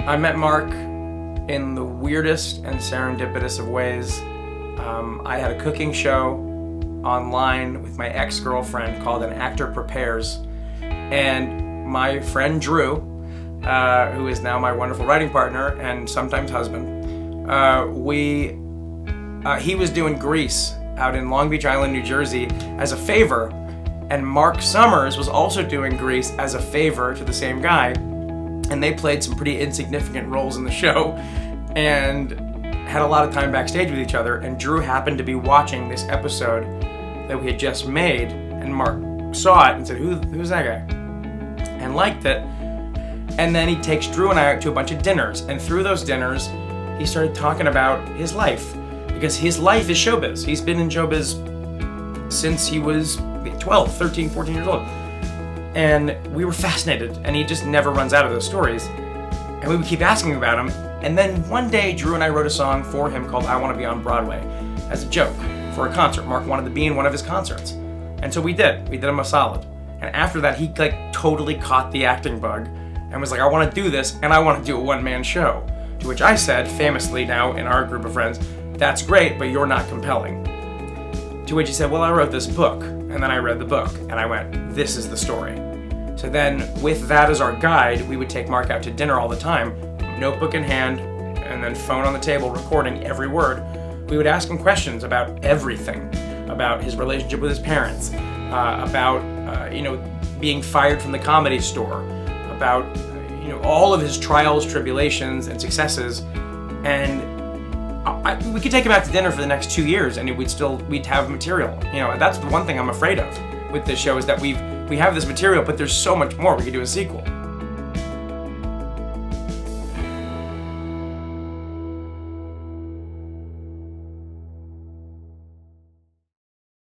I met Marc in the weirdest and serendipitous of ways. I had a cooking show online with my ex-girlfriend called An Actor Prepares, and my friend Drew, who is now my wonderful writing partner and sometimes husband, he was doing Grease out in Long Beach Island, New Jersey as a favor, and Marc Summers was also doing Grease as a favor to the same guy, and they played some pretty insignificant roles in the show and had a lot of time backstage with each other. And Drew happened to be watching this episode that we had just made, and Marc saw it and said, who's that guy? And liked it. And then he takes Drew and I out to a bunch of dinners, and through those dinners he started talking about his life, because his life is showbiz. He's been in showbiz since he was 12, 13, 14 years old. And we were fascinated, and he just never runs out of those stories. And we would keep asking about him. And then one day, Drew and I wrote a song for him called I Want to Be on Broadway as a joke for a concert. Marc wanted to be in one of his concerts. And so we did. We did him a solid. And after that, he totally caught the acting bug and was like, I want to do this, and I want to do a one-man show. To which I said, famously now in our group of friends, that's great, but you're not compelling. To which he said, well, I wrote this book. And then I read the book, and I went, this is the story. So then, with that as our guide, we would take Marc out to dinner all the time, notebook in hand, and then phone on the table, recording every word. We would ask him questions about everything, about his relationship with his parents, about being fired from the Comedy Store, about all of his trials, tribulations, and successes. And we could take him out to dinner for the next 2 years, and we'd have material. That's the one thing I'm afraid of with this show, is that we have this material, but there's so much more. We could do a sequel.